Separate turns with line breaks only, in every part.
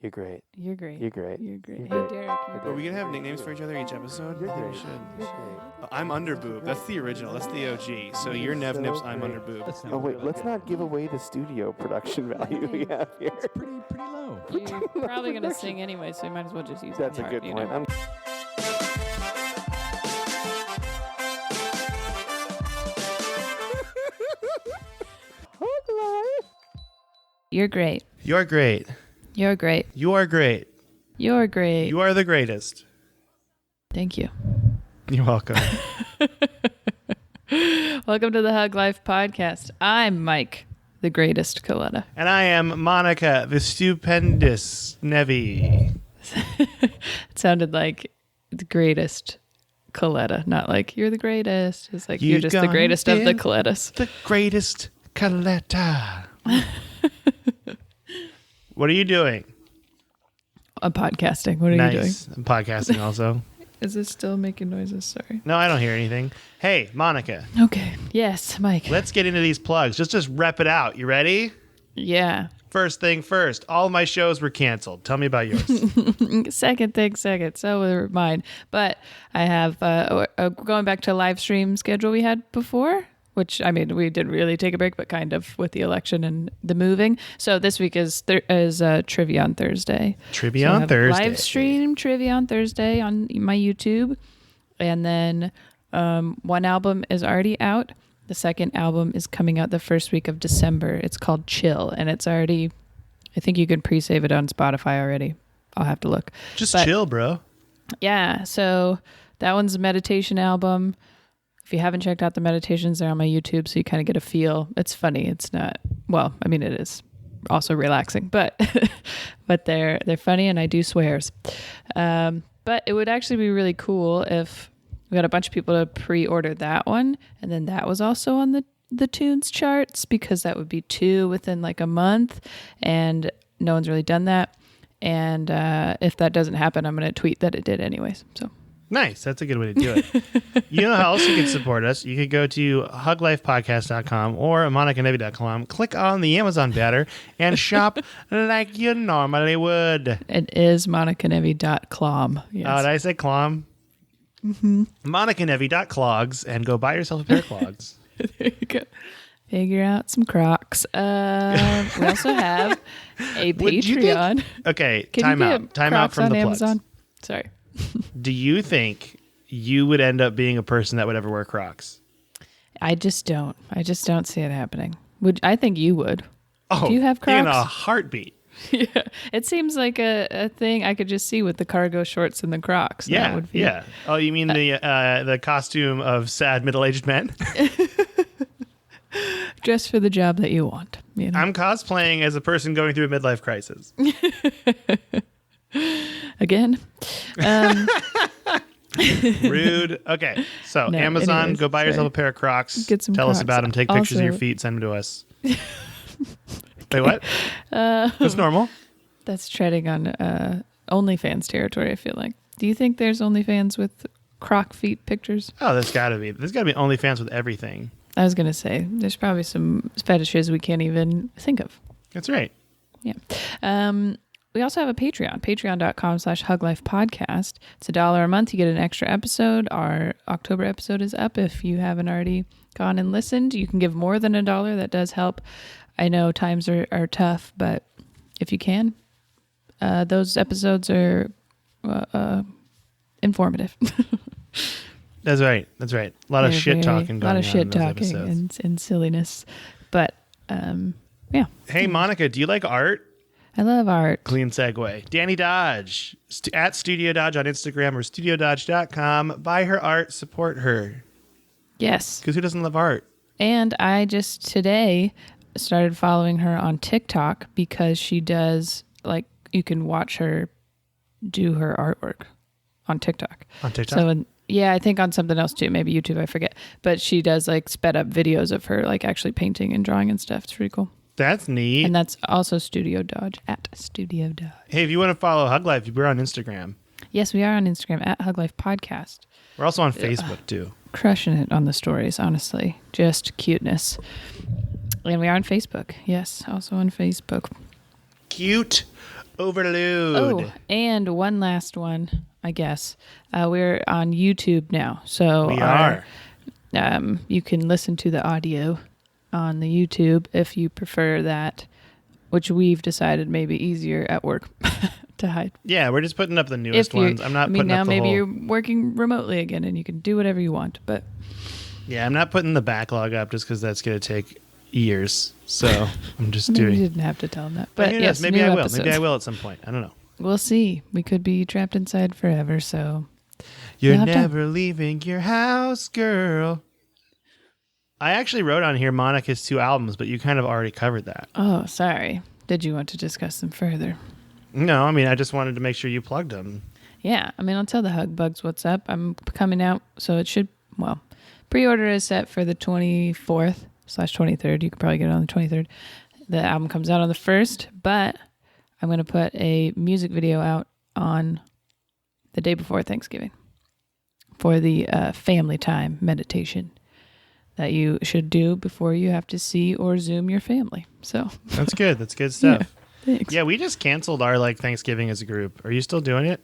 You're great.
You're great.
You're great.
You're great.
You're
Hey,
great.
Derek.
Are we gonna have nicknames for each other each episode?
You're
I think
great.
we should.
You're great.
I'm Underboob. That's the original. That's the OG. So you're Nev Nips. I'm Underboob.
Oh wait, let's not give away the studio production value we have here.
It's pretty low.
You're probably going to sing anyway, so you might as well just use
That's
that
a
part,
good
you
point.
know? You're great.
You're great.
You're great.
You are great.
You're great.
You are the greatest.
Thank you.
You're welcome.
Welcome to the Hug Life podcast. I'm Mike, the greatest Coletta.
And I am Monica, the stupendous Nevi.
It sounded like the greatest Coletta, not like you're the greatest. It's like you're just the greatest of the Colettas.
The greatest Coletta. What are you doing?
I'm podcasting. What are you doing?
Nice. I'm podcasting also.
Is this still making noises? Sorry.
No, I don't hear anything. Hey, Monica,
Okay. Yes, Mike.
let's get into these plugs. Just rep it out. You ready?
Yeah.
First thing first, all my shows were canceled. Tell me about yours.
Second thing second. So were mine. But I have going back to live stream schedule we had before, which, I mean, we didn't really take a break, but kind of with the election and the moving. So this week is Trivia on Thursday.
Trivia
So I
on
have
Thursday.
Live stream Trivia on Thursday on my YouTube. And then one album is already out. The second album is coming out the first week of December. It's called Chill. And it's already, I think you can pre-save it on Spotify already. I'll have to look.
Just
But-
chill, bro.
Yeah, so that one's a meditation album. If you haven't checked out the meditations, they're on my YouTube, so you kind of get a feel. It's funny. It's not, well, I mean, it is also relaxing, but but they're funny, and I do swears. But it would actually be really cool if we got a bunch of people to pre-order that one, and then that was also on the tunes charts, because that would be 2 within like a month, and no one's really done that. And if that doesn't happen, I'm going to tweet that it did anyways. So.
Nice. That's a good way to do it. You know how else you can support us? You could go to huglifepodcast.com or monicanevi.com, click on the Amazon banner, and shop like you normally would.
It is monicanevi.clom. Yes.
Did I say clom? Mm-hmm. monicanevi.clogs, and go buy yourself a pair of clogs.
There you go. Figure out some Crocs. We also have a
Would you
Patreon.
Okay,
Can
time
you
out.
get
Time out
Crocs
from
on
the
Amazon?
plugs.
Sorry.
Do you think you would end up being a person that would ever wear Crocs?
I just don't see it happening. I think you would.
Oh,
Do you have
in
Crocs?
a heartbeat.
Yeah. It seems like a thing I could just see with the cargo shorts and the Crocs. That
Yeah,
would be,
yeah. Oh, you mean the costume of sad middle-aged men?
Just for the job that you want. You know?
I'm cosplaying as a person going through a midlife crisis.
Again.
Rude. Okay, so
No,
Amazon,
anyways,
go buy yourself
sorry.
a pair of Crocs.
Get some
Tell us
Crocs.
about them. Take pictures of your
Also-
feet. Send them to us. Wait, what? That's normal.
That's treading on OnlyFans territory, I feel like. Do you think there's OnlyFans with Croc feet pictures?
Oh, there's got to be. There's got to be OnlyFans with everything.
I was going to say, there's probably some fetishes we can't even think of.
That's right.
Yeah. We also have a Patreon, patreon.com/huglifepodcast. It's $1 a month. You get an extra episode. Our October episode is up. If you haven't already gone and listened, you can give more than $1. That does help. I know times are tough, but if you can, those episodes are informative.
That's right. That's right. A lot of
They're
shit
very-
talking
A
going
lot
on
of shit
in those
talking
episodes.
and silliness. But yeah,
Hey, Monica, do you like art?
I love art.
Clean segue. Danny Dodge, at Studio Dodge on Instagram or studiododge.com. Buy her art, support her.
Yes.
Because who doesn't love art?
And I just today started following her on TikTok because she does, like, you can watch her do her artwork on TikTok.
On TikTok?
So, yeah, I think on something else too, maybe YouTube, I forget. But she does, like, sped up videos of her, like, actually painting and drawing and stuff. It's pretty cool.
That's neat.
And that's also Studio Dodge, at Studio Dodge.
Hey, if you want to follow Hug Life, we're on Instagram.
Yes, we are on Instagram, at Hug Life Podcast.
We're also on Facebook, too.
Crushing it on the stories, honestly. Just cuteness. And we are on Facebook. Yes, also on Facebook.
Cute. Overload.
Oh, and one last one, I guess. We're on YouTube now. So
We are.
You can listen to the audio on the YouTube if you prefer that, which we've decided may be easier at work to hide.
Yeah, we're just putting up the newest ones. I'm not putting
now
up the
maybe
whole...
you're working remotely again and you can do whatever you want, but
Yeah, I'm not putting the backlog up just because that's going to take years. So I'm just
you
doing...
didn't have to tell them that. But
who knows?
yes,
Maybe
new
I will.
episodes.
Maybe I will at some point. I don't know.
We'll see. We could be trapped inside forever, so
You're
You'll have
never leaving your house, girl. I actually wrote on here Monica's 2 albums, but you kind of already covered that.
Oh, sorry. Did you want to discuss them further?
No, I mean, I just wanted to make sure you plugged them.
Yeah, I mean, I'll tell the Hug Bugs what's up. I'm coming out, so it should, well, pre-order is set for the 24th/23rd. You could probably get it on the 23rd. The album comes out on the 1st, but I'm going to put a music video out on the day before Thanksgiving for the family time meditation that you should do before you have to see or Zoom your family. So
That's good. That's good stuff.
thanks.
Yeah, we just canceled our Thanksgiving as a group. Are you still doing it?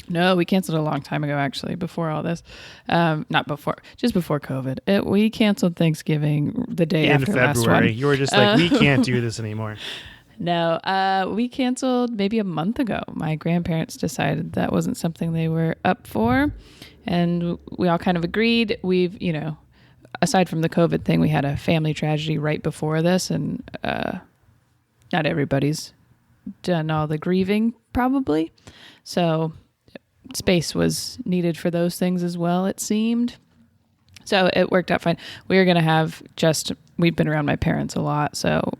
No, we canceled a long time ago, actually, before all this. Not before, just before COVID. We canceled Thanksgiving the day
In
after last
February.
one.
You were just like, we can't do this anymore.
No, we canceled maybe a month ago. My grandparents decided that wasn't something they were up for. And we all kind of agreed. We've, aside from the COVID thing, we had a family tragedy right before this. And not everybody's done all the grieving, probably. So space was needed for those things as well, it seemed. So it worked out fine. We were going to have we've been around my parents a lot, so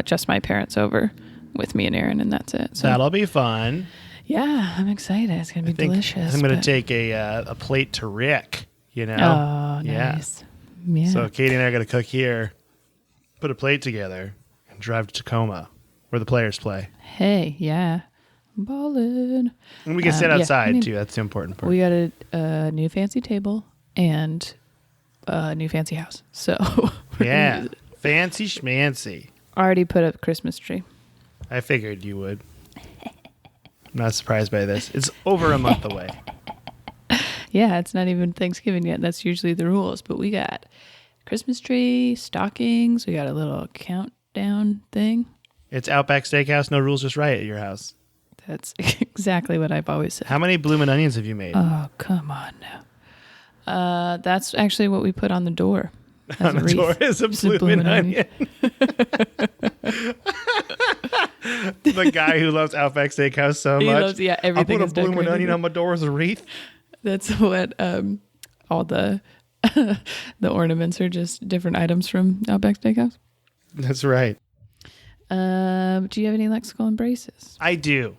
just my parents over with me and Aaron, and that's it. So
That'll be fun.
yeah, I'm excited. It's going to be delicious.
I'm going to take a plate to Rick,
Oh, nice. Yeah.
So Katie and I are going to cook here, put a plate together, and drive to Tacoma, where the players play.
Hey, yeah. Ballin'.
And we can sit outside,
yeah,
too. That's the important part.
We got a new fancy table and a new fancy house. So
Yeah. Fancy schmancy.
already put up a Christmas tree.
I figured you would. I'm not surprised by this. It's over a month away.
Yeah, it's not even Thanksgiving yet. That's usually the rules. But we got Christmas tree, stockings. We got a little countdown thing.
It's Outback Steakhouse, no rules, just right at your house.
That's exactly what I've always said.
How many bloomin' onions have you made?
Oh, come on now. That's actually what we put on the door.
On the door is a bloomin' onion. The guy who loves Outback Steakhouse so
He
much.
loves, yeah,
I'll
everything
put a
is
bloomin'
decorated.
onion on my door as a wreath.
That's what all the the ornaments are, just different items from Outback Steakhouse.
That's right.
Do you have any lexical embraces?
I do.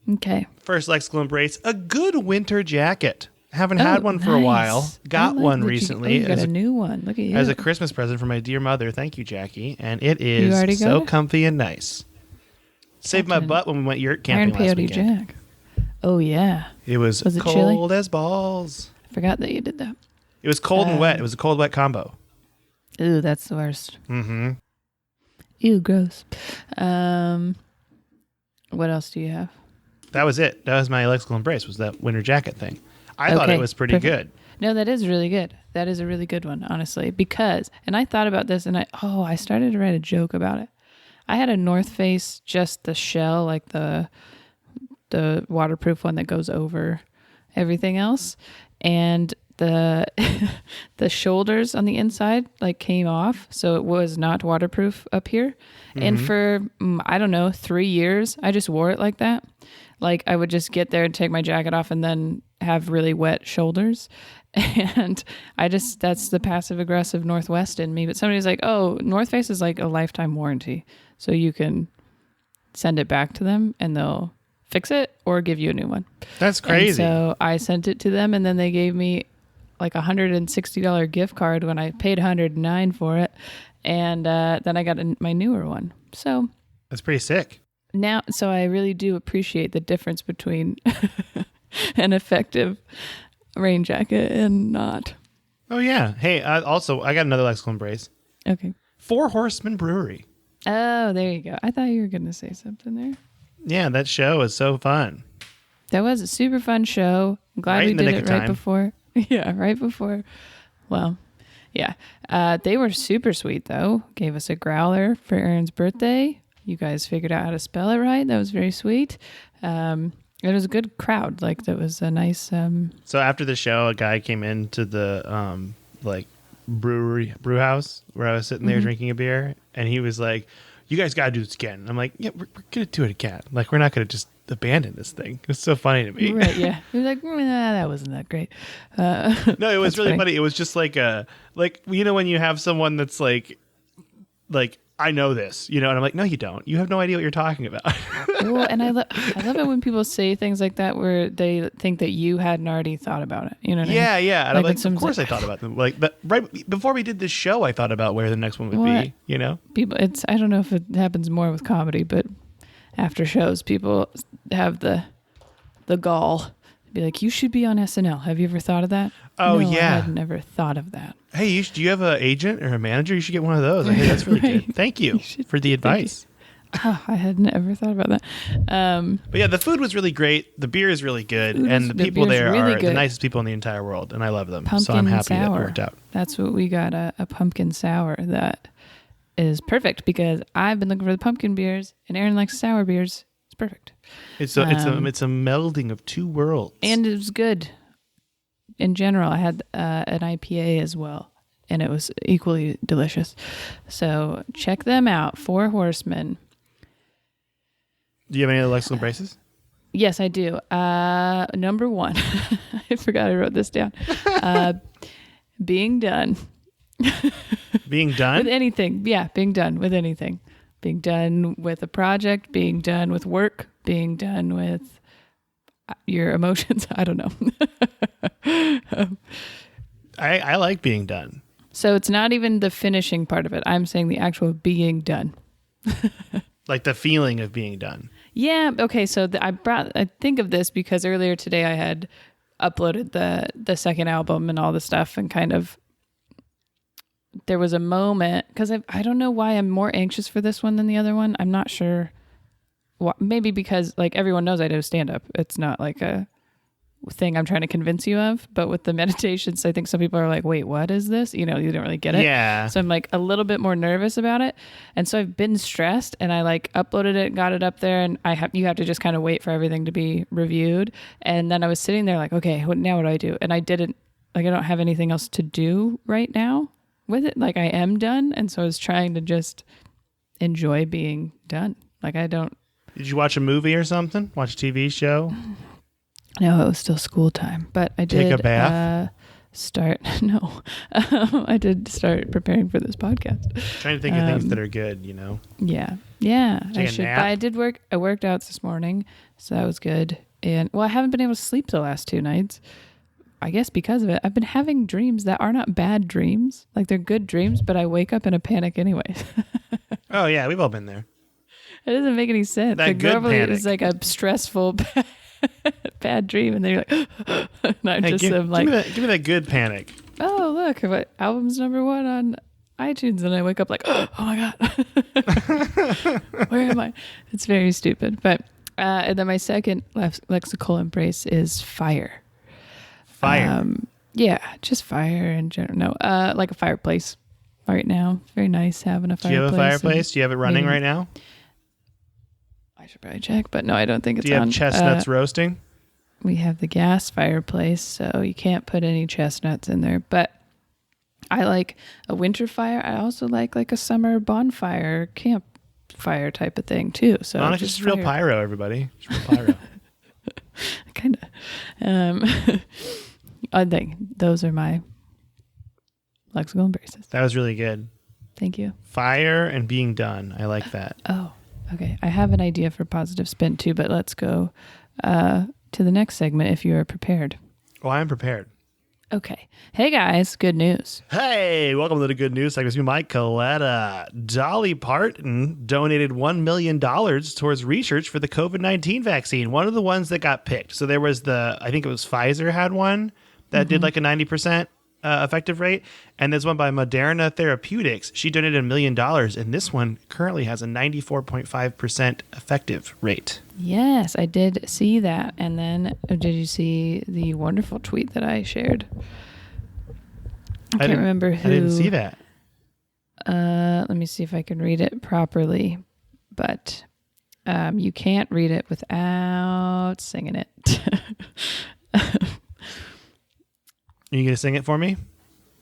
Okay.
First lexical embrace, a good winter jacket. Haven't had one for a while.
nice.
Got one
you
recently
got a new one. Look at you.
as a Christmas present for my dear mother. Thank you, Jackie. And it
You already
is
got
so
it?
comfy and nice. Saved my
Captain
butt when we went yurt
Iron
camping last
Peyote
weekend.
Jack. Oh, yeah.
It was
it
cold
chilly?
as balls.
I forgot that you did that.
It was cold and wet. It was a cold, wet combo.
Ooh, that's the worst.
Mm-hmm.
Ew, gross. What else do you have?
That was it. That was my lexical embrace, was that winter jacket thing. I thought it was pretty
perfect.
good.
No, that is really good. That is a really good one, honestly, because, and I thought about this and I started to write a joke about it. I had a North Face, just the shell, like the waterproof one that goes over everything else. And the the shoulders on the inside like came off, so it was not waterproof up here. And for I don't know, 3 years I just wore it like that. Like I would just get there and take my jacket off and then have really wet shoulders. And that's the passive aggressive Northwest in me. But somebody's like, oh, North Face is like a lifetime warranty, so you can send it back to them and they'll fix it or give you a new one.
That's crazy.
And so I sent it to them, and then they gave me like $160 gift card when I paid $109 for it, and then I got my newer one. So
That's pretty sick.
now, so I really do appreciate the difference between an effective rain jacket and not.
Oh, yeah. Hey, also, I got another lexical embrace.
Okay.
Four Horsemen Brewery.
Oh, there you go. I thought you were going to say something there.
Yeah, that show was so fun.
That was a super fun show. I'm glad
Right
we
in the
did
nick
it
of
right
time.
before. Yeah, right before. Well, yeah. They were super sweet, though. Gave us a growler for Aaron's birthday. You guys figured out how to spell it right. That was very sweet. It was a good crowd. Like, that was a nice...
So after the show, a guy came into the brew house where I was sitting there drinking a beer, and he was like, "You guys got to do this again." And I'm like, "Yeah, we're gonna do it again. Like, we're not gonna just abandon this thing." It's so funny to me.
Right, yeah. He was like, that wasn't that great.
No, it was
That's
really
funny.
funny. It was just like when you have someone that's like I know this, and I'm like, no, you don't. You have no idea what you're talking about.
Well, and I love it when people say things like that where they think that you hadn't already thought about it. You know what I mean?
Yeah. And I'm
Like when
like, of
someone's
course
like-
I thought about them. Like, but right before we did this show, I thought about where the next one would
What?
be. You know?
People, I don't know if it happens more with comedy, but after shows, people have the gall to be like, "You should be on SNL. Have you ever thought of that?"
Oh,
No,
yeah.
I had never thought of that.
Hey, do you have an agent or a manager? You should get one of those. Hey, that's really
Right.
good. Thank you
You should-
for the advice.
Oh, I had never thought about that.
But yeah, the food was really great. The beer is really good,
Food
and
is-
the
the
people
beer's
there
really
are the
good.
nicest people in the entire world, and I love them.
Pumpkin
so I'm happy that it
sour.
worked out.
That's what we got, a pumpkin sour that is perfect because I've been looking for the pumpkin beers, and Aaron likes sour beers. It's perfect.
It's a melding of two worlds.
And it was good. In general, I had an IPA as well, and it was equally delicious. So check them out, Four Horsemen.
Do you have any other Lexical braces?
Yes, I do. Number one, I forgot I wrote this down. Being done
Being
with
done?
anything. Yeah, being done with anything. Being done with a project, being done with work, being done with your emotions. I don't know.
I like being done.
So it's not even the finishing part of it. I'm saying the actual being done.
Like the feeling of being done.
Yeah. Okay. So I think of this because earlier today I had uploaded the second album and all the stuff, and kind of there was a moment because I don't know why I'm more anxious for this one than the other one. I'm not sure. Maybe because like everyone knows I do stand up. It's not like a thing I'm trying to convince you of. But with the meditations, I think some people are like, "Wait, what is this?" You don't really get it.
Yeah.
So I'm like a little bit more nervous about it. And so I've been stressed, and I like uploaded it, got it up there, and you have to just kind of wait for everything to be reviewed. And then I was sitting there like, okay, now what do I do? And I didn't, like, I don't have anything else to do right now with it. Like I am done. And so I was trying to just enjoy being done. Like I don't.
Did you watch a movie or something? Watch a TV show?
No, it was still school time, but I did
Take a bath?
No, I did start preparing for this podcast.
Trying to think of things that are good,
Yeah.
Take
I
a
should.
nap?
But I did work. I worked out this morning, so that was good. And I haven't been able to sleep the last 2 nights. I guess because of it, I've been having dreams that are not bad dreams. Like they're good dreams, but I wake up in a panic anyways.
Oh, yeah, we've all been there.
It doesn't make any sense.
That
Like
good
normally
panic.
it's like a stressful bad dream, and then you're like, and I'm
Hey,
just
give
like,
me that good panic.
oh look, what album's number 1 on iTunes, and I wake up like, oh my god, where am I? It's very stupid. But and then my second lexical embrace is fire.
Fire.
Yeah, just fire in general. No, like a fireplace right now. It's very nice having a
Do
fireplace.
you have a fireplace?
and
Do you have it running
maybe-
right now?
I should probably check, but no, I don't think it's
Do you
on.
have chestnuts roasting?
We have the gas fireplace, so you can't put any chestnuts in there. But I like a winter fire. I also like a summer bonfire, campfire type of thing too. So
Monica's just real pyro, everybody. Just real pyro.
kind of. I think those are my lexical embraces.
That was really good.
Thank you.
Fire and being done. I like that.
Oh, okay. I have an idea for positive spin too, but let's go to the next segment if you are prepared.
Oh, I'm prepared.
Okay. Hey guys, good news.
Hey, welcome to the good news segment. It's Mike Coletta. Dolly Parton donated $1 million towards research for the COVID-19 vaccine. One of the ones that got picked. So there was I think it was Pfizer had one that did like a 90% effective rate. And there's one by Moderna Therapeutics. She donated $1 million, and this one currently has a 94.5% effective rate.
Yes, I did see that. And then did you see the wonderful tweet that I shared? I can't remember who.
I didn't see that.
Let me see if I can read it properly. But you can't read it without singing it.
Are you going to sing it for me?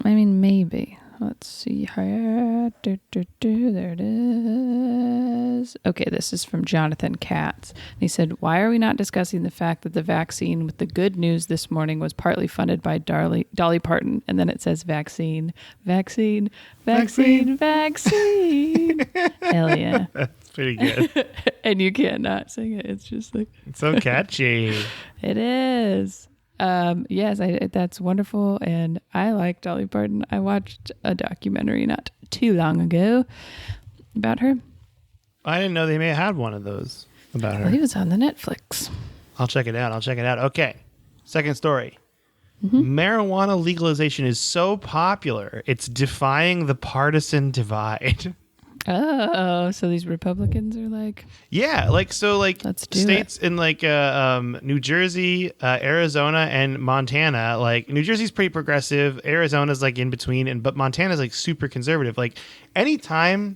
I mean, maybe. Let's see here. There it is. Okay, this is from Jonathan Katz. He said, why are we not discussing the fact that the vaccine with the good news this morning was partly funded by Dolly Parton? And then it says vaccine, vaccine, vaccine, vaccine. Hell yeah.
That's pretty good.
And you can't not sing it. It's just like...
It's so catchy.
It is. Yes, that's wonderful, and I like Dolly Parton. I watched a documentary not too long ago about her.
I didn't know they may have had one of those about her.
Well, he was on the Netflix.
I'll check it out. Okay, second story. Marijuana legalization is so popular, it's defying the partisan divide.
Oh, so these Republicans are like...
Yeah, let's do states in New Jersey, Arizona, and Montana. Like New Jersey's pretty progressive, Arizona's like in between, but Montana's like super conservative. Like anytime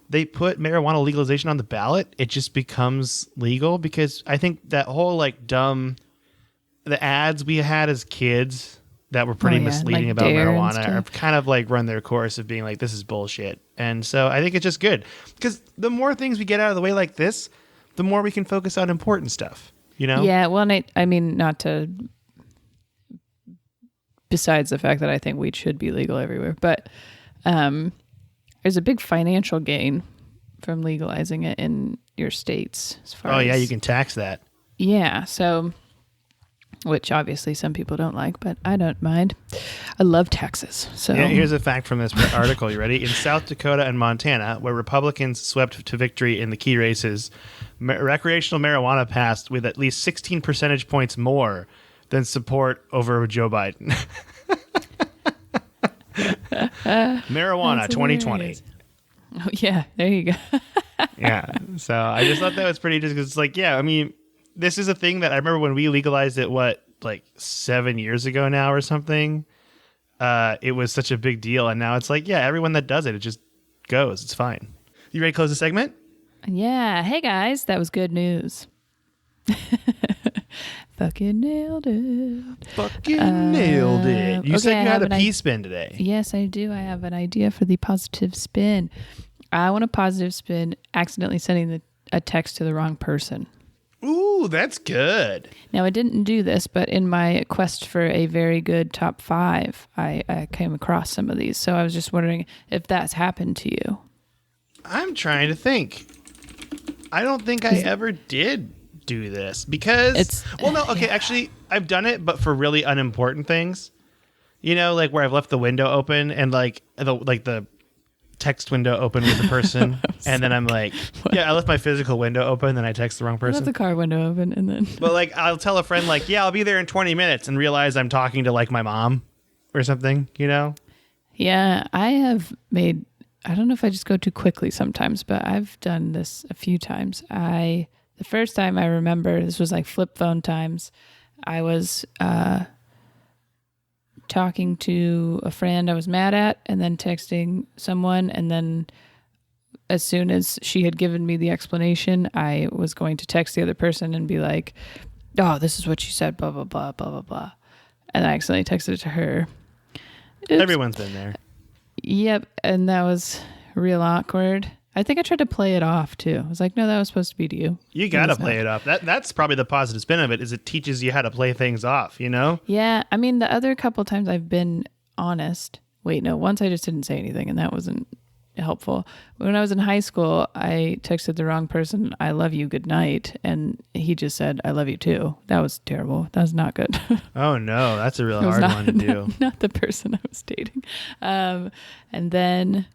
they put marijuana legalization on the ballot, it just becomes legal, because I think that whole the ads we had as kids that were pretty misleading about marijuana are kind of like run their course of being like, this is bullshit. And so I think it's just good, because the more things we get out of the way like this, the more we can focus on important stuff, you know?
Yeah, well, I mean, not to, besides the fact that I think weed should be legal everywhere, but there's a big financial gain from legalizing it in your states. As far
as, you can tax that.
Yeah, so... which obviously some people don't like, but I don't mind. I love taxes. So
yeah, here's a fact from this article. You ready? In South Dakota and Montana, where Republicans swept to victory in the key races, recreational marijuana passed with at least 16 percentage points more than support over Joe Biden. Marijuana 2020.
Oh, yeah, there you go.
Yeah, so I just thought that was pretty interesting, because it's like, yeah, I mean... This is a thing that I remember when we legalized it, 7 years ago now or something. It was such a big deal. And now it's like, yeah, everyone that does it, it just goes. It's fine. You ready to close the segment?
Yeah. Hey, guys. That was good news. Fucking nailed it.
Nailed it. You said you had a pee spin today.
Yes, I do. I have an idea for the positive spin. I want a positive spin accidentally sending a text to the wrong person.
Ooh, that's good.
Now, I didn't do this, but in my quest for a very good top 5, I came across some of these. So I was just wondering if that's happened to you.
I'm trying to think. I don't think I ever did do this, because... actually, I've done it, but for really unimportant things. You know, like where I've left the window open and the text window open with the person, and then I'm like, yeah, I left my physical window open, then I text the wrong person. I
left the car window open, and then...
But I'll tell a friend yeah, I'll be there in 20 minutes, and realize I'm talking to my mom or something, you know?
Yeah, I have made... I don't know if I just go too quickly sometimes, but I've done this a few times. The first time I remember, this was flip phone times. I was... talking to a friend I was mad at, and then texting someone, and then as soon as she had given me the explanation, I was going to text the other person and be like, oh, this is what she said, blah, blah, blah, blah, blah, blah. And I accidentally texted it to her. Oops.
Everyone's been there.
Yep, and that was real awkward. I think I tried to play it off too. I was like, no, that was supposed to be to you.
You got to play it off. That's probably the positive spin of it, is it teaches you how to play things off, you know?
Yeah. I mean, the other couple times I've been honest. Wait, no, once I just didn't say anything, and that wasn't helpful. When I was in high school, I texted the wrong person, I love you, good night. And he just said, I love you too. That was terrible. That was not good.
Oh no, that's a real hard one to do.
Not the person I was dating. And then,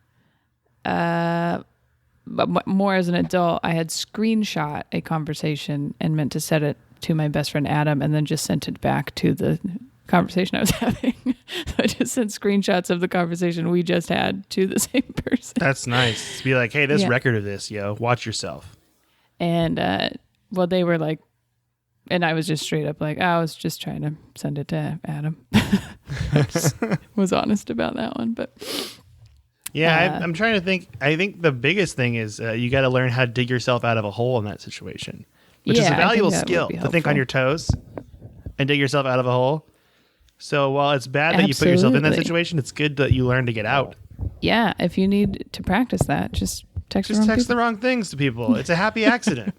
but more as an adult, I had screenshot a conversation and meant to send it to my best friend Adam, and then just sent it back to the conversation I was having. So I just sent screenshots of the conversation we just had to the same person.
That's nice. Be like, hey, this record of this, watch yourself.
And well, they were like, and I was just straight up like, I was just trying to send it to Adam. I just was honest about that one, but
yeah, I'm trying to think. I think the biggest thing is you got to learn how to dig yourself out of a hole in that situation, which is a valuable skill to think on your toes and dig yourself out of a hole. So while it's bad that you put yourself in that situation, it's good that you learn to get out.
Yeah, if you need to practice that, just text
the wrong things to people. It's a happy accident.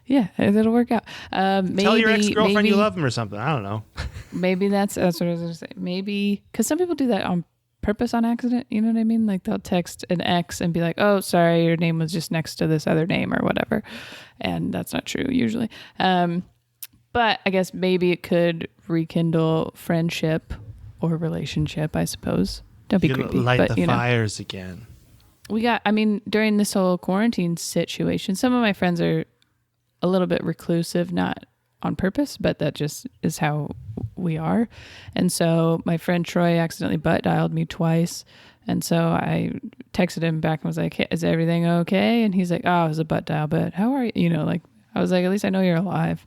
Yeah, it'll work out. Maybe,
tell your ex-girlfriend you love them or something. I don't know.
Maybe that's what I was going to say. Maybe, because some people do that on purpose on accident. You know what I mean? Like they'll text an ex and be like, oh, sorry, your name was just next to this other name or whatever. And that's not true usually. But I guess maybe it could rekindle friendship or relationship, I suppose. Don't be creepy.
Light the fires again.
During this whole quarantine situation, some of my friends are a little bit reclusive, not on purpose, but that just is how we are. And so my friend Troy accidentally butt dialed me twice. And so I texted him back and was like, hey, is everything okay? And he's like, oh, it was a butt dial, but how are you? I was like, at least I know you're alive.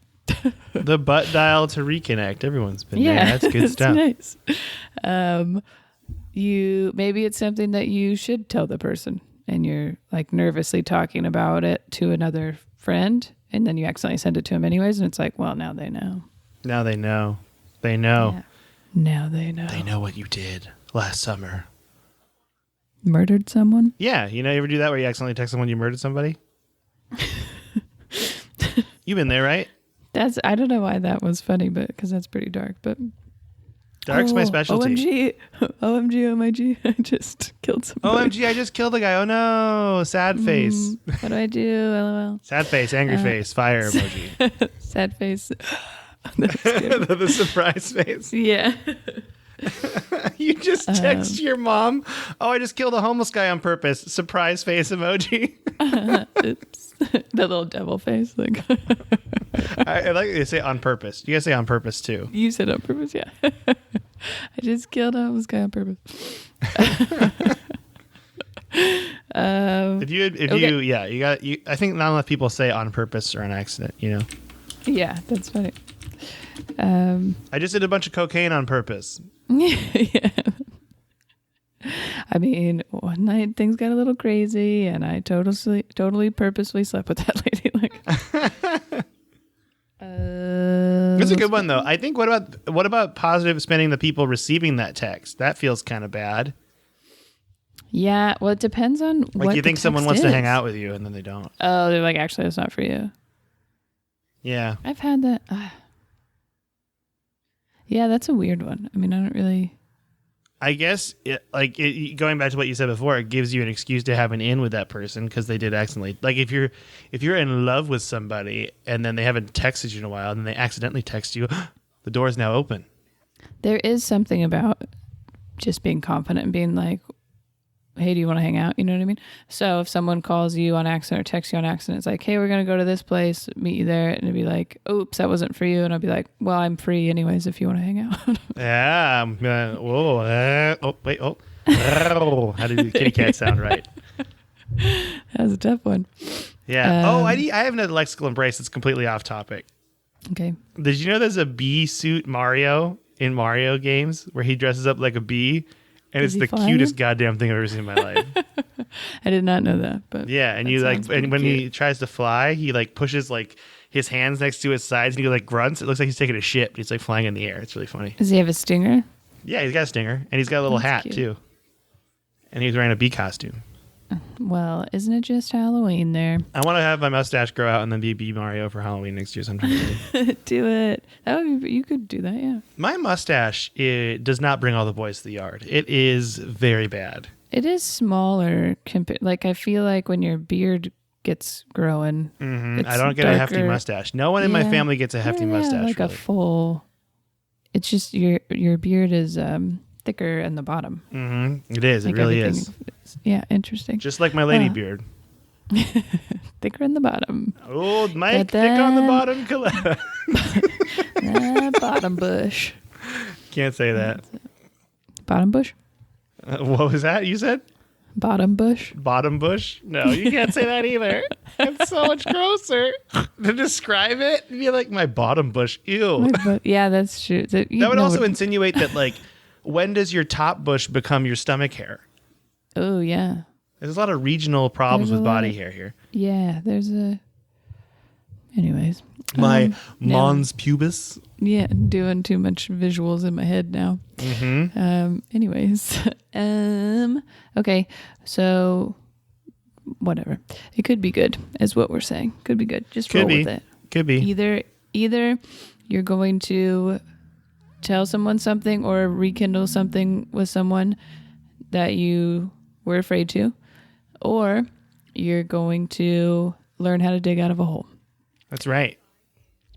The butt dial to reconnect. Everyone's been there. That's good stuff.
Nice. Maybe it's something that you should tell the person and you're like nervously talking about it to another friend and then you accidentally send it to him anyways. And it's like, well, now they know.
Now they know. They know.
Yeah. Now they know.
They know what you did last summer.
Murdered someone?
Yeah. You ever do that where you accidentally text someone you murdered somebody? You've been there, right?
I don't know why that was funny, but because that's pretty dark. But
dark's my specialty.
OMG, OMG, I just killed somebody.
OMG, I just killed a guy. Oh no, sad face.
What do I do? LOL.
Sad face, angry face, fire emoji.
Sad face.
The surprise face.
Yeah.
You just text your mom, oh, I just killed a homeless guy on purpose. Surprise face emoji.
Oops. The little devil face. Like.
I like to say on purpose. You guys say on purpose too.
You said on purpose, yeah. I just killed a homeless guy on purpose.
I think not enough people say on purpose or on accident,
Yeah, that's funny.
I just did a bunch of cocaine on purpose.
Yeah. I mean, one night things got a little crazy and I totally purposely slept with that lady.
That's a good one though. I think what about positive spinning the people receiving that text? That feels kind of bad.
Yeah, well, it depends on what
you think someone wants to hang out with you and then they don't.
Oh, they're like, actually, that's not for you.
Yeah.
I've had that. Yeah, that's a weird one. I mean, I don't really...
I guess, going back to what you said before, it gives you an excuse to have an in with that person because they did accidentally. Like, if you're in love with somebody and then they haven't texted you in a while and then they accidentally text you, the door is now open.
There is something about just being confident and being like, hey, do you want to hang out? You know what I mean? So if someone calls you on accident or texts you on accident, it's like, hey, we're going to go to this place, meet you there. And it'd be like, oops, that wasn't for you. And I'd be like, well, I'm free anyways if you want to hang out.
Yeah. Wait. How did the kitty cat sound right?
That was a tough one.
Yeah. I have another lexical embrace that's completely off topic.
Okay.
Did you know there's a bee suit Mario in Mario games where he dresses up like a bee? And it's the cutest goddamn thing I've ever seen in my life.
I did not know that, but
yeah, and when he tries to fly, he pushes his hands next to his sides and he grunts. It looks like he's taking a shit. He's flying in the air. It's really funny.
Does he have a stinger?
Yeah, he's got a stinger, and he's got a little hat cute. Too. And he's wearing a bee costume.
Well, isn't it just Halloween there?
I want to have my mustache grow out and then be Bee Mario for Halloween next year sometime.
Do it. You could do that, yeah.
My mustache does not bring all the boys to the yard. It is very bad.
It is smaller. I feel like when your beard gets growing,
I don't get darker. A hefty mustache. No one in my family gets a hefty mustache.
Like really. A full. It's just your beard is thicker in the bottom.
Mm-hmm. It is. It really is.
Yeah, interesting.
Just like my lady beard.
Thicker in the bottom.
Old Mike, thick on the bottom.
Bottom bush.
Can't say that.
Bottom bush?
What was that you said?
Bottom bush?
Bottom bush? No, you can't say that either. It's so much grosser. To describe it, it'd be like my bottom bush. Ew.
Yeah, that's true.
That would also insinuate that, like, when does your top bush become your stomach hair?
Oh, yeah.
There's a lot of regional problems with body hair here.
Yeah, there's a... Anyways.
My mons pubis.
Yeah, doing too much visuals in my head now.
Mm-hmm.
Anyways. Okay, so whatever. It could be good, is what we're saying. Could be good. Just roll with it.
Could be.
Either you're going to tell someone something or rekindle something with someone that you were afraid to, or you're going to learn how to dig out of a hole.
That's right.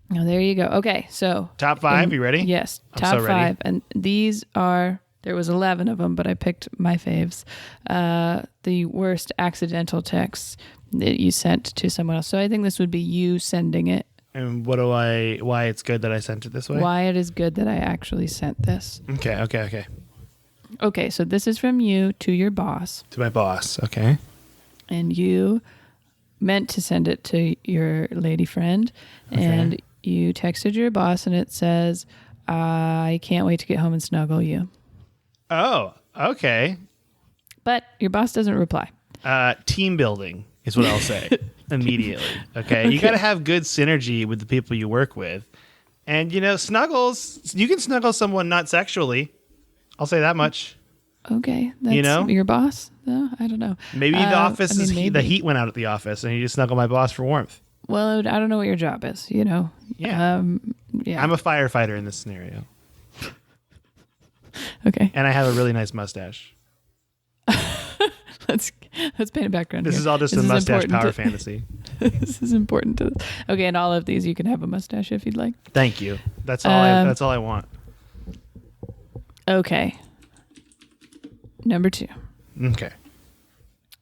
Now, there you go. Okay, so...
Top 5, you ready?
Yes,
I'm
top
so
5.
ready.
And these are... There was 11 of them, but I picked my faves. The worst accidental texts that you sent to someone else. So I think this would be you sending it.
And why it's good that I sent it this way?
Why it is good that I actually sent this.
Okay.
Okay, so this is from you to your boss.
To my boss, okay.
And you meant to send it to your lady friend.
Okay.
And you texted your boss and it says, I can't wait to get home and snuggle you.
Oh, okay.
But your boss doesn't reply.
Team building is what I'll say immediately. Okay. You got to have good synergy with the people you work with. And, snuggles, you can snuggle someone not sexually. I'll say that much.
Okay. That's your boss? No, I don't know.
Maybe the heat went out at the office and you just snuggle my boss for warmth.
Well, I don't know what your job is,
Yeah.
Yeah.
I'm a firefighter in this scenario.
Okay.
And I have a really nice mustache.
Let's paint a background.
This
here.
is all just a mustache power fantasy.
This is important to this. Okay, and all of these you can have a mustache if you'd like.
Thank you. That's all I want.
Okay. Number 2.
Okay.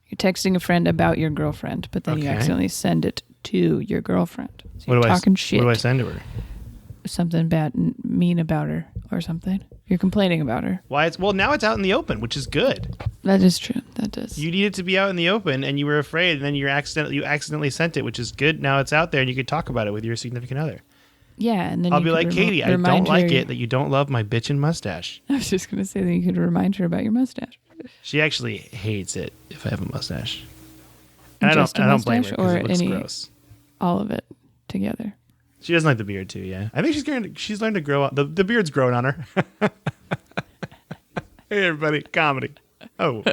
You're texting a friend about your girlfriend, but then you accidentally send it to your girlfriend. So you're talking shit.
What do I send to her?
Something bad, mean about her or something. You're complaining about her.
Now it's out in the open, which is good.
That is true. That does.
You needed to be out in the open, and you were afraid, and then you accidentally sent it, which is good. Now it's out there, and you could talk about it with your significant other.
Yeah, and then
I'll be like, Katie, I don't like it that you don't love my bitchin' mustache.
I was just gonna say that you could remind her about your mustache.
She actually hates it if I have a mustache, and
Just
I don't blame her
mustache
because
or
it looks
any-
gross.
All of it together.
She doesn't like the beard too. Yeah, I think she's learned to grow up. The beard's growing on her. Hey everybody, comedy. Oh,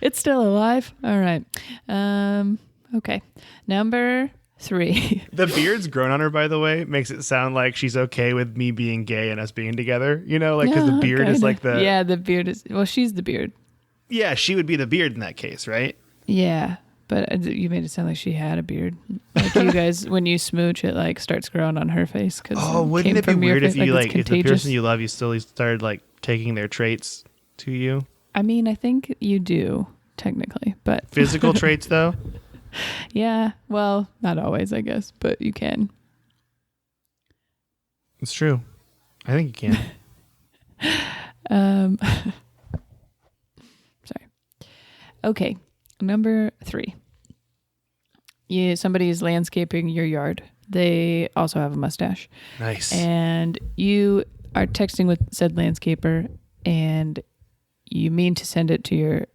It's still alive. All right. Okay. Number 3.
the beard's grown on her. By the way, makes it sound like she's okay with me being gay and us being together. Because the beard is like the
the beard is. Well, she's the beard.
Yeah, she would be the beard in that case, right?
Yeah, but you made it sound like she had a beard. Like you guys, when you smooch, it like starts growing on her face.
Wouldn't it be weird if you
if
the person you love, you still started like taking their traits to you?
I mean, I think you do technically, but
physical traits though.
Yeah, well, not always, I guess, but you can.
It's true. I think you can.
Sorry. Okay, number 3. Somebody is landscaping your yard. They also have a mustache.
Nice.
And you are texting with said landscaper, and you mean to send it to your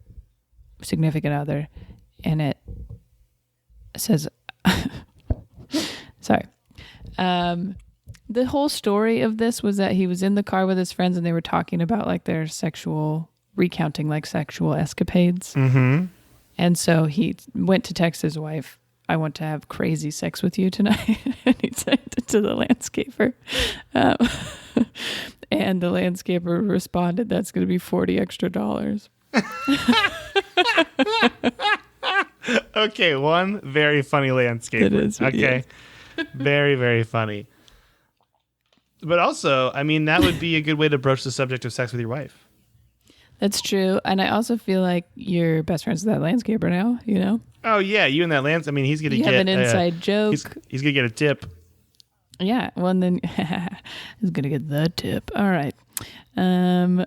significant other, and it says, sorry. The whole story of this was that he was in the car with his friends and they were talking about like their recounting like sexual escapades.
Mm-hmm.
And so he went to text his wife, I want to have crazy sex with you tonight. And he sent it to the landscaper. And the landscaper responded, that's going to be $40 extra.
Okay, one very funny landscaper.
It is.
Okay. Very, very funny. But also, I mean, that would be a good way to broach the subject of sex with your wife.
That's true. And I also feel like you're best friends with that landscaper now,
Oh, yeah. You and that he's going to get
have an inside joke.
He's going to get a tip.
Yeah. Well, and then he's going to get the tip. All right. Now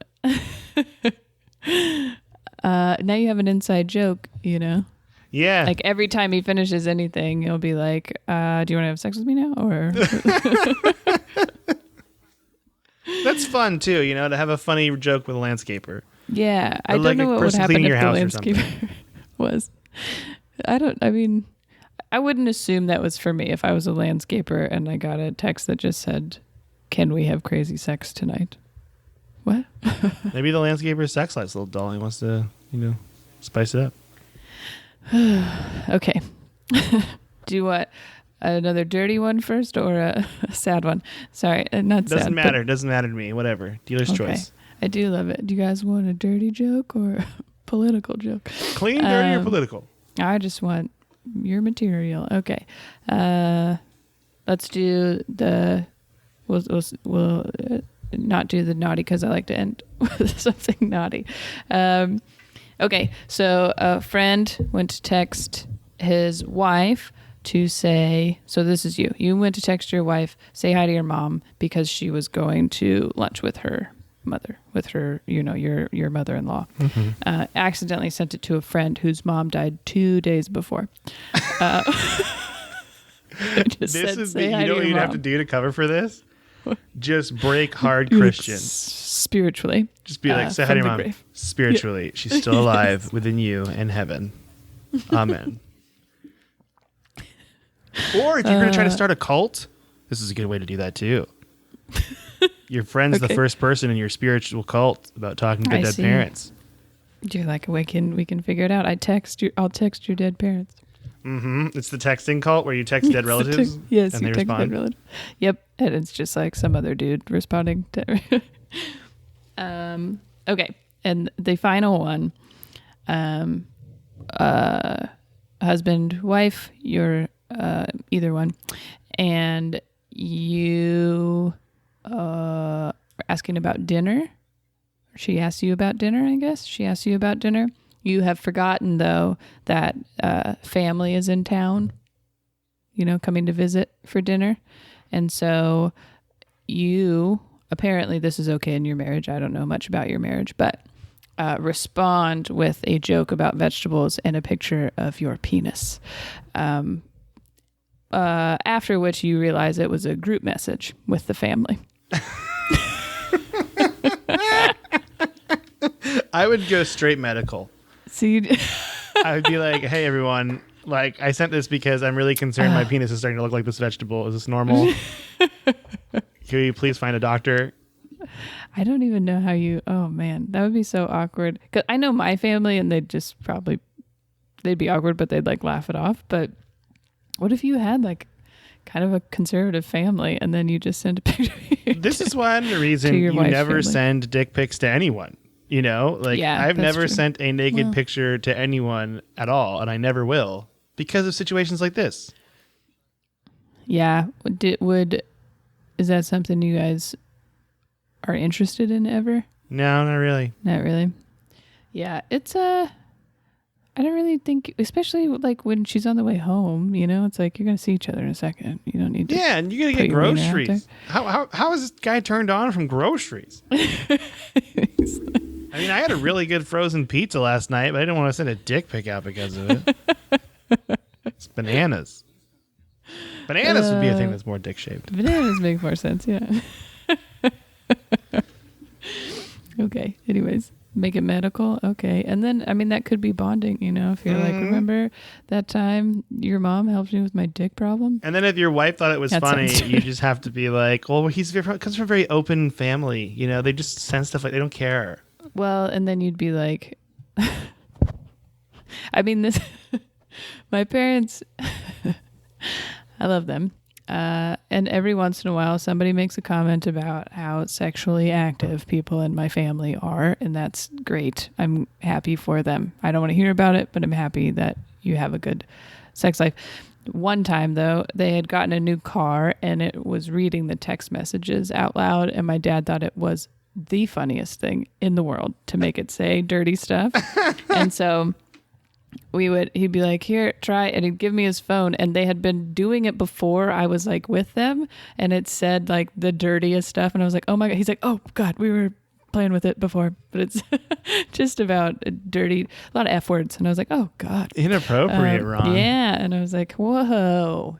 you have an inside joke, you know?
Yeah.
Like every time he finishes anything, he'll be like, do you want to have sex with me now? Or
That's fun too, you know, to have a funny joke with a landscaper.
yeah, I
Or
don't
like
know
a
what would
person
happen
cleaning
if
your
the
house or something.
landscaper was. I wouldn't assume that was for me if I was a landscaper and I got a text that just said, "Can we have crazy sex tonight?" What?
Maybe the landscaper's sex life's a little dull. He wants to, you know, spice it up.
Okay. Do you want another dirty one first or a sad one? Sorry, not sad.
Doesn't matter. Doesn't matter to me. Whatever. Dealer's choice.
I do love it. Do you guys want a dirty joke or a political joke?
Clean, dirty, or political?
I just want your material. Okay. Let's do the. We'll not do the naughty because I like to end with something naughty. Okay, so a friend went to text his wife to say, so this is you. You went to text your wife, say hi to your mom because she was going to lunch with her mother, with her, you know, your mother-in-law. Mm-hmm. Accidentally sent it to a friend whose mom died 2 days before.
This is you know what you'd have to do to cover for this? Just break hard Christian.
Spiritually.
Just be like, say hi to your mom. Grave. Spiritually, she's still alive within you in heaven. Amen. Or if you're going to try to start a cult, this is a good way to do that too. Your friend's the first person in your spiritual cult about talking to dead parents.
You're like, we can figure it out. I'll text your dead parents.
Mm-hmm. It's the texting cult where you text dead relatives.
Yes,
and
you
they
text
respond.
dead relatives. Yep, and it's just like some other dude responding to. Okay, and the final one, husband, wife, you're either one, and you are asking about dinner. She asked you about dinner, I guess. She asked you about dinner. You have forgotten, though, that family is in town, you know, coming to visit for dinner. And so you, apparently this is okay in your marriage. I don't know much about your marriage, but respond with a joke about vegetables and a picture of your penis. After which you realize it was a group message with the family.
I would go straight medical.
So
I would be like, hey, everyone, like, I sent this because I'm really concerned my penis is starting to look like this vegetable. Is this normal? Can you please find a doctor?
I don't even know how you, oh man, that would be so awkward. 'Cause I know my family and they'd be awkward, but they'd like laugh it off. But what if you had like kind of a conservative family and then you just send a picture?
This is one reason you never send dick pics to anyone. You know, like I've never sent a naked picture to anyone at all, and I never will because of situations like this.
Yeah. Is that something you guys are interested in ever?
No, not really.
Not really. Yeah. It's I don't really think, especially like when she's on the way home, you know, it's like you're going to see each other in a second. You don't need to.
Yeah. And you're going to get groceries. How is this guy turned on from groceries? I mean, I had a really good frozen pizza last night, but I didn't want to send a dick pic out because of it. It's bananas. Bananas would be a thing that's more dick shaped.
Bananas make more sense, yeah. Okay, anyways, make it medical. Okay, and then, I mean, that could be bonding, you know, if you're like, remember that time your mom helped me with my dick problem?
And then if your wife thought it was funny, you just have to be like, well, comes from a very open family. You know, they just send stuff like they don't care.
Well, and then you'd be like, I mean, my parents, I love them. And every once in a while, somebody makes a comment about how sexually active people in my family are, and that's great. I'm happy for them. I don't want to hear about it, but I'm happy that you have a good sex life. One time, though, they had gotten a new car, and it was reading the text messages out loud, and my dad thought it was the funniest thing in the world to make it say dirty stuff. And so he'd be like, here, try, and he'd give me his phone, and they had been doing it before I was like with them, and it said like the dirtiest stuff, and I was like, oh my God. He's like, oh God, we were playing with it before, but it's just about dirty, a lot of F words, and I was like, oh God.
Inappropriate, Ron.
Yeah, and I was like, whoa.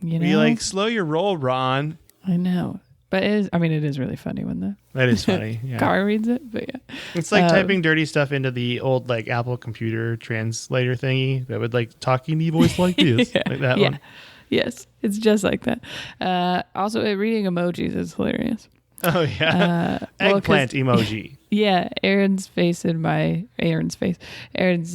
You know?
Be like, slow your roll, Ron.
I know. But it is really funny when the
That is funny. Yeah.
car reads it, but yeah.
It's like typing dirty stuff into the old like Apple computer translator thingy that would like talking the voice like this.
Yeah.
Like that
Yeah.
one.
Yes, it's just like that. Also, reading emojis is hilarious.
Oh yeah. Eggplant emoji.
Yeah, Aaron's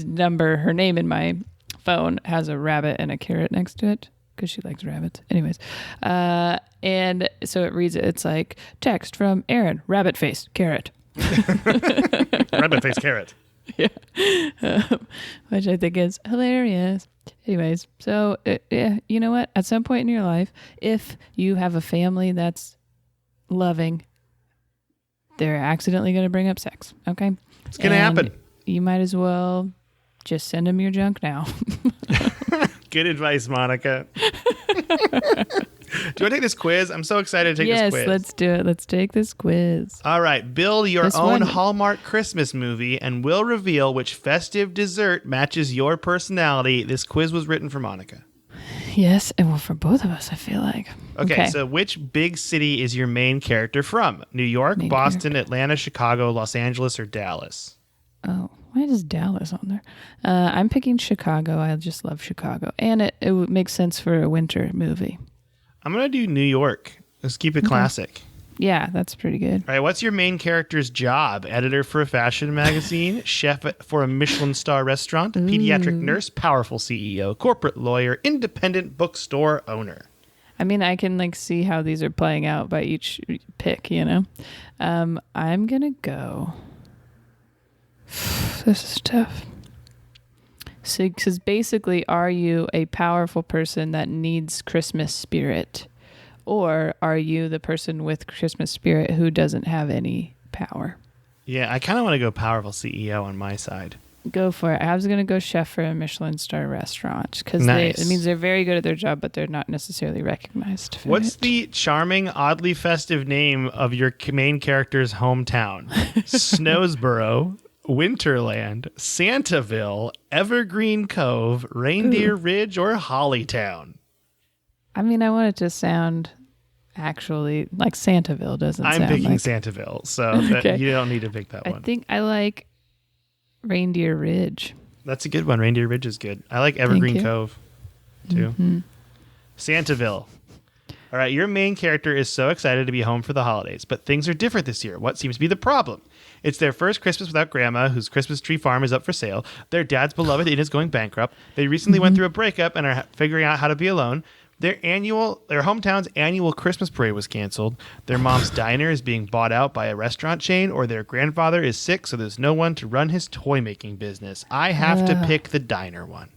number, her name in my phone has a rabbit and a carrot next to it because she likes rabbits. Anyways, and so it reads it. It's like text from Aaron, rabbit face, carrot.
Rabbit face carrot.
Yeah, which I think is hilarious. Anyways, so yeah, you know what? At some point in your life, if you have a family that's loving, they're accidentally going to bring up sex. Okay,
It's gonna happen.
You might as well just send them your junk now.
Good advice, Monica. Do you want to take this quiz? I'm so excited to take this quiz.
Yes, let's do it. Let's take this quiz.
All right. Build your
This
own
one-
Hallmark Christmas movie and we'll reveal which festive dessert matches your personality. This quiz was written for Monica.
Yes, and well, for both of us, I feel like.
Okay, so which big city is your main character from? New York,
Main
Boston, Atlanta, Chicago, Los Angeles, or Dallas?
Oh, why is Dallas on there? I'm picking Chicago. I just love Chicago. And it would make sense for a winter movie.
I'm going to do New York. Let's keep it classic.
Yeah, that's pretty good.
All right, what's your main character's job? Editor for a fashion magazine, chef for a Michelin star restaurant, pediatric nurse, powerful CEO, corporate lawyer, independent bookstore owner.
I mean, I can like see how these are playing out by each pick, you know? I'm going to go. This is tough. So, because basically, are you a powerful person that needs Christmas spirit? Or are you the person with Christmas spirit who doesn't have any power?
Yeah, I kind of want to go powerful CEO on my side.
Go for it. I was going to go chef for a Michelin star restaurant because
Nice.
it means they're very good at their job, but they're not necessarily recognized for
What's
it.
the charming, oddly festive name of your main character's hometown? Snowsboro, Winterland, Santaville, Evergreen Cove, Reindeer Ridge, or Hollytown?
I mean, I want it to sound actually like Santaville doesn't
I'm
sound
picking
like.
Santaville, so
Okay.
you don't need to pick that
I
one.
think I like Reindeer Ridge.
That's a good one. Reindeer Ridge is good. I like Evergreen
you.
Cove, too.
Mm-hmm.
Santaville. All right, your main character is so excited to be home for the holidays, but things are different this year. What seems to be the problem? It's their first Christmas without Grandma, whose Christmas tree farm is up for sale. Their dad's beloved inn is going bankrupt. They recently went through a breakup and are figuring out how to be alone. Their hometown's annual Christmas parade was canceled. Their mom's diner is being bought out by a restaurant chain, or their grandfather is sick, so there's no one to run his toy making business. I have to pick the diner one.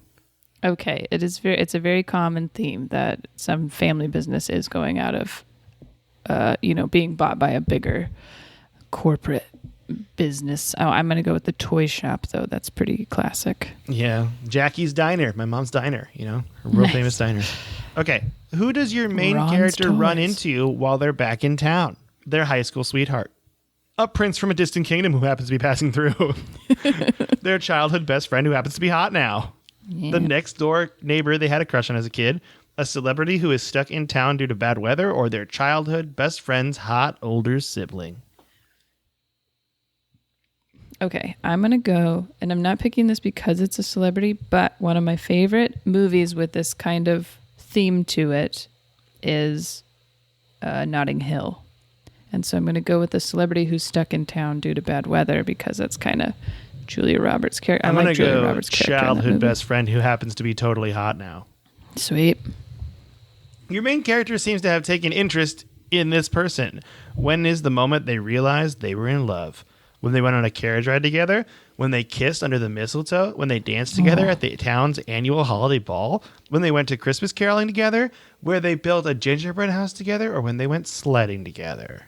Okay, it's a very common theme that some family business is going out of, being bought by a bigger corporate business. Oh, I'm going to go with the toy shop, though. That's pretty classic.
Yeah, Jackie's Diner, my mom's diner, a real famous diner. Okay, who does your main
Ron's
character run
Toys.
into while they're back in town? Their high school sweetheart. A prince from a distant kingdom who happens to be passing through. Their childhood best friend who happens to be hot now.
Yeah.
The next door neighbor they had a crush on as a kid. A celebrity who is stuck in town due to bad weather, or their childhood best friend's hot older sibling.
Okay, I'm going to go, and I'm not picking this because it's a celebrity, but one of my favorite movies with this kind of theme to it is Notting Hill. And so I'm going to go with the celebrity who's stuck in town due to bad weather because that's kind of Julia Roberts' character.
I'm
I
going
like
to
Julia
go
Roberts' character. in that
childhood
movie.
best friend who happens to be totally hot now.
Sweet.
Your main character seems to have taken interest in this person. When is the moment they realized they were in love? When they went on a carriage ride together? When they kissed under the mistletoe? When they danced together at the town's annual holiday ball? When they went to Christmas caroling together? Where they built a gingerbread house together? Or when they went sledding together?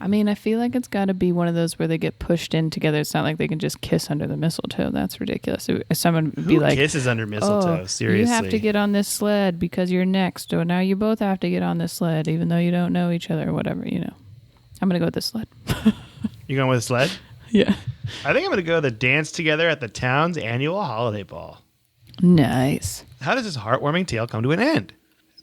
I mean, I feel like it's got to be one of those where they get pushed in together. It's not like they can just kiss under the mistletoe. That's ridiculous. If someone would be like,
kisses under mistletoe?
oh,
Seriously.
you have to get on this sled because you're next. Or now you both have to get on this sled, even though you don't know each other or whatever, you know. I'm going to go with the sled.
You going with a sled?
Yeah.
I think I'm going to go the dance together at the town's annual holiday ball.
Nice.
How does this heartwarming tale come to an end?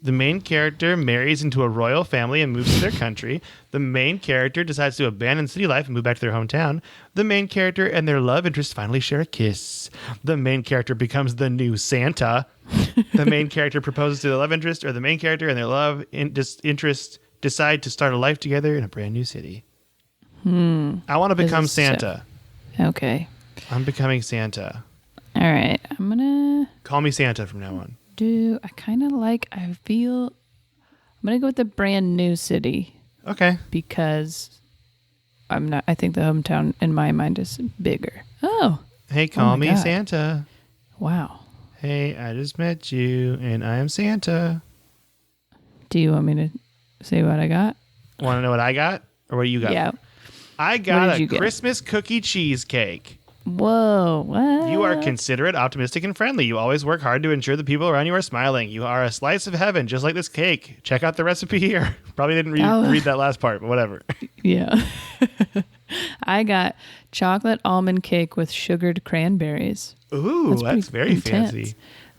The main character marries into a royal family and moves to their country. The main character decides to abandon city life and move back to their hometown. The main character and their love interest finally share a kiss. The main character becomes the new Santa. The main character proposes to the love interest, or the main character and their love interest decide to start a life together in a brand new city. I want to become Santa.
Okay.
I'm becoming Santa.
All right. I'm going to
Call me Santa from now on.
I kind of I'm going to go with the brand new city.
Okay.
Because I think the hometown in my mind is bigger. Oh.
Hey, call me
God.
Santa.
Wow.
Hey, I just met you and I am Santa.
Do you want me to say what I got?
Want to know what I got or what you got?
Yeah.
I got a
you get?
Christmas cookie cheesecake.
Whoa. What?
You are considerate, optimistic, and friendly. You always work hard to ensure the people around you are smiling. You are a slice of heaven, just like this cake. Check out the recipe here. Probably didn't read that last part, but whatever.
Yeah. I got chocolate almond cake with sugared cranberries.
Ooh, that's very
intense.
fancy.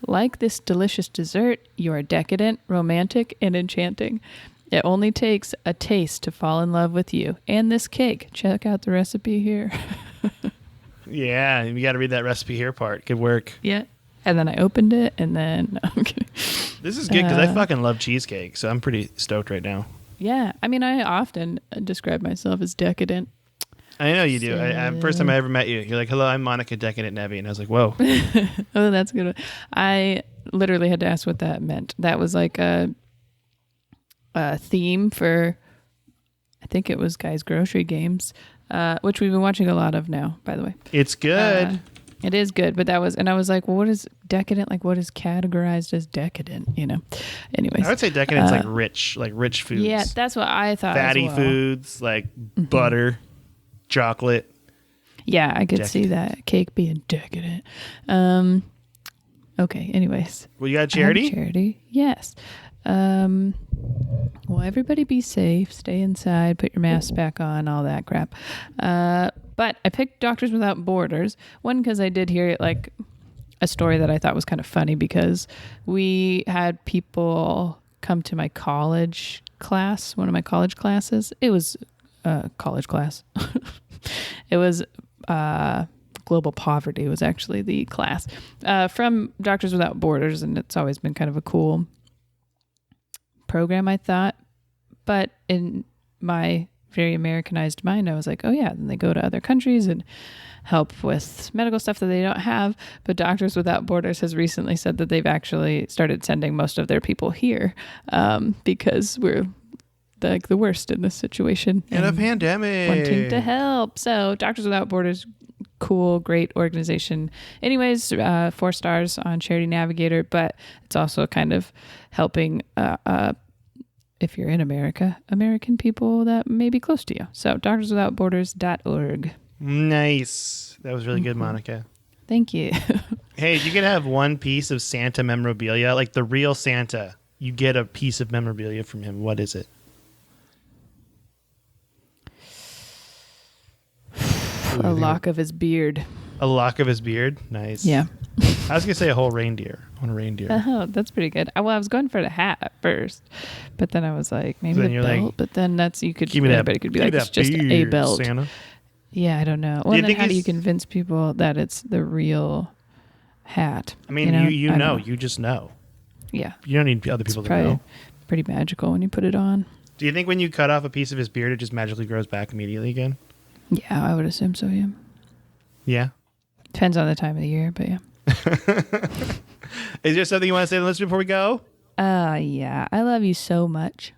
Like this delicious dessert, you are decadent, romantic, and enchanting. It only takes a taste to fall in love with you and this cake. Check out the recipe here.
Yeah, you got to read that recipe here part. Good work.
Yeah. And then I opened it, and then no, I'm kidding.
This is good because I fucking love cheesecake, so I'm pretty stoked right now.
Yeah, I mean, I often describe myself as decadent.
I know you do. First time I ever met you, you're like, "Hello, I'm Monica Decadent Nevy," and I was like, "Whoa."
Oh, that's a good one. I literally had to ask what that meant. That was like a theme for, I think it was Guys Grocery Games, which we've been watching a lot of now, by the way.
It's good.
It is good, but and I was like, well, what is decadent? Like, what is categorized as decadent? You know. Anyways,
I would say decadent's like rich foods.
Yeah, that's what I thought.
Fatty
as well.
foods like butter, chocolate.
Yeah, I could see that cake being decadent. Okay. Anyways,
Well, you got charity?
Charity, yes. Well, everybody be safe, stay inside, put your mask back on, all that crap. But I picked Doctors Without Borders. One, because I did hear like a story that I thought was kind of funny, because we had people come to my college class, one of my college classes. It was a college class. It was global poverty was actually the class from Doctors Without Borders, and it's always been kind of a cool program, I thought. But in my very Americanized mind, I was like, oh yeah, then they go to other countries and help with medical stuff that they don't have. But Doctors Without Borders has recently said that they've actually started sending most of their people here because we're the worst in this situation.
In a pandemic.
Wanting to help. So Doctors Without Borders, cool, great organization. Anyways, 4 stars on Charity Navigator, but it's also kind of helping if you're in America, American people that may be close to you. So doctorswithoutborders.org.
Nice. That was really good, Monica.
Thank you.
Hey, if you could have one piece of Santa memorabilia, like the real Santa, you get a piece of memorabilia from him. What is it?
A lock of his beard.
A lock of his beard? Nice.
Yeah.
I was going to say a whole reindeer. I want a reindeer.
Oh, that's pretty good. Well, I was going for the hat at first, but then I was like, maybe
Then
the
you're
belt.
like,
But then
give me that,
everybody could be like,
give me
it's
that
just a
beard,
belt.
Santa.
Yeah, I don't know.
Do
Well,
you
then
think
how do you
he's-
convince people that it's the real hat?
I mean, you know. You just know.
Yeah.
You don't need other
It's
people to
probably
know.
pretty magical when you put it on.
Do you think when you cut off a piece of his beard, it just magically grows back immediately again?
Yeah, I would assume so, yeah.
Yeah.
Depends on the time of the year, but yeah.
Is there something you want to say to the listeners before we go?
Yeah. I love you so much.